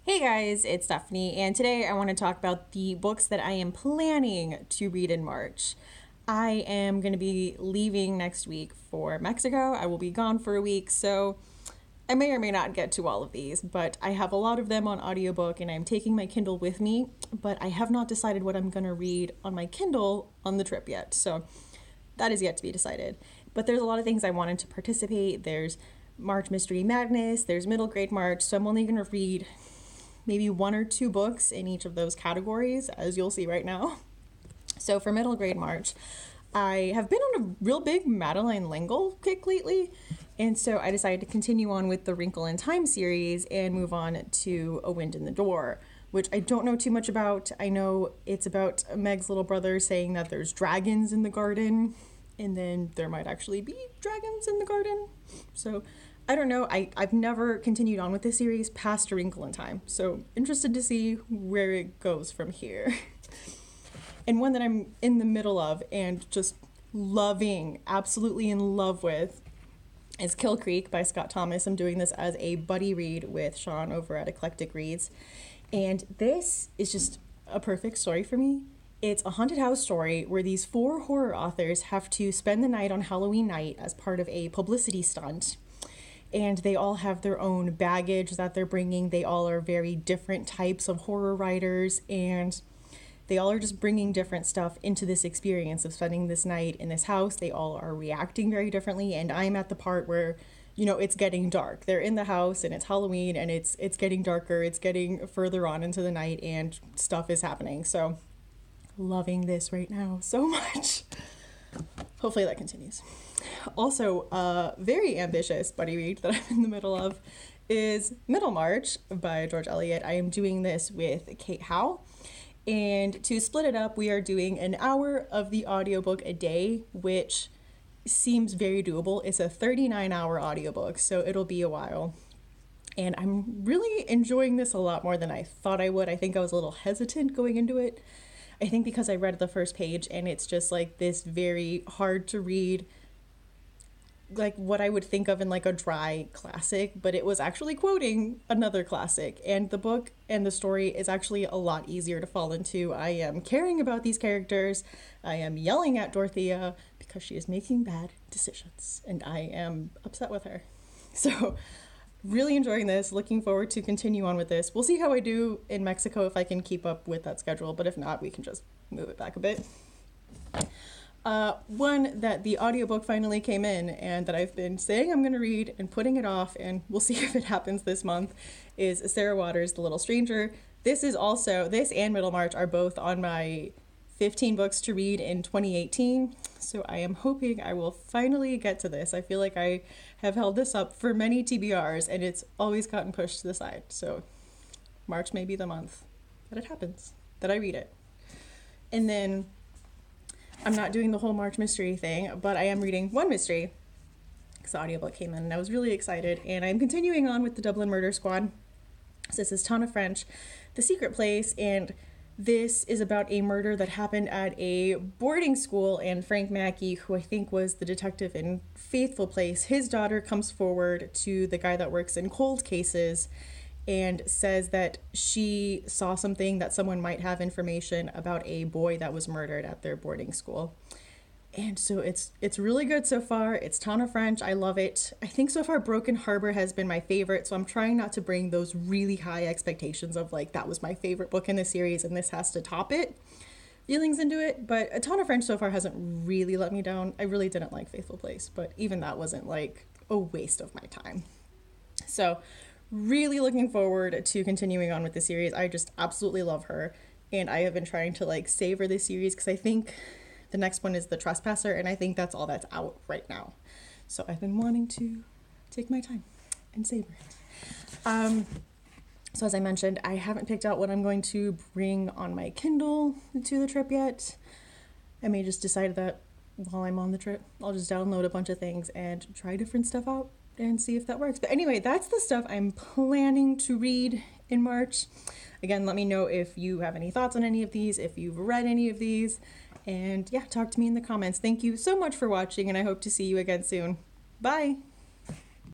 Hey guys, it's Stephanie, and today I want to talk about the books that I am planning to read in March. I am going to be leaving next week for Mexico. I will be gone for a week, so I may or may not get to all of these, but I have a lot of them on audiobook and I'm taking my Kindle with me, but I have not decided what I'm going to read on my Kindle on the trip yet, so that is yet to be decided. But there's a lot of things I wanted to participate. There's March Mystery Madness, there's Middle Grade March, so I'm only going to read maybe one or two books in each of those categories, as you'll see right now. So for Middle Grade March, I have been on a real big Madeleine L'Engle kick lately, and so I decided to continue on with the Wrinkle in Time series and move on to A Wind in the Door, which I don't know too much about. I know it's about Meg's little brother saying that there's dragons in the garden, and then there might actually be dragons in the garden. So I don't know. I've never continued on with this series past A Wrinkle in Time, so interested to see where it goes from here. And one that I'm in the middle of and just loving, absolutely in love with, is Kill Creek by Scott Thomas. I'm doing this as a buddy read with Shawn over at Eclectic Reads. And this is just a perfect story for me. It's a haunted house story where these four horror authors have to spend the night on Halloween night as part of a publicity stunt. And they all have their own baggage that they're bringing. They all are very different types of horror writers, and they all are just bringing different stuff into this experience of spending this night in this house. They all are reacting very differently, and I'm at the part where, it's getting dark. They're in the house, and it's Halloween, and it's getting darker. It's getting further on into the night, and stuff is happening. So, loving this right now so much. Hopefully that continues. Also, a very ambitious buddy read that I'm in the middle of is Middlemarch by George Eliot. I am doing this with Kate Howe. And to split it up, we are doing an hour of the audiobook a day, which seems very doable. It's a 39-hour audiobook, so it'll be a while. And I'm really enjoying this a lot more than I thought I would. I think I was a little hesitant going into it. I think because I read the first page and it's just like this very hard to read, like what I would think of in like a dry classic, but it was actually quoting another classic, and the book and the story is actually a lot easier to fall into. I am caring about these characters. I am yelling at Dorothea because she is making bad decisions, and I am upset with her. So really enjoying this, looking forward to continue on with this. We'll see how I do in Mexico, if I can keep up with that schedule, but if not, we can just move it back a bit. One that the audiobook finally came in and that I've been saying I'm going to read and putting it off, and we'll see if it happens this month, is Sarah Waters' The Little Stranger. This and Middlemarch are both on my 15 books to read in 2018, so I am hoping I will finally get to this. I feel like I have held this up for many TBRs and it's always gotten pushed to the side, so March may be the month that it happens, that I read it. And then I'm not doing the whole March mystery thing, but I am reading one mystery because the audiobook came in and I was really excited, and I'm continuing on with the Dublin Murder Squad. So this is Tana French, The Secret Place, and this is about a murder that happened at a boarding school, and Frank Mackey, who I think was the detective in Faithful Place, his daughter comes forward to the guy that works in cold cases and says that she saw something, that someone might have information about a boy that was murdered at their boarding school. And so it's really good so far. It's Tana French. I love it. I think so far Broken Harbor has been my favorite, so I'm trying not to bring those really high expectations of like, that was my favorite book in the series and this has to top it feelings into it. But Tana French so far hasn't really let me down. I really didn't like Faithful Place, but even that wasn't like a waste of my time. So really looking forward to continuing on with the series. I just absolutely love her, and I have been trying to like savor this series because I think the next one is The Trespasser, and I think that's all that's out right now. So I've been wanting to take my time and savor it. So as I mentioned, I haven't picked out what I'm going to bring on my Kindle to the trip yet. I may just decide that while I'm on the trip, I'll just download a bunch of things and try different stuff out and see if that works. But anyway, that's the stuff I'm planning to read in March. Again, let me know if you have any thoughts on any of these, if you've read any of these, and yeah, talk to me in the comments. Thank you so much for watching, and I hope to see you again soon. Bye!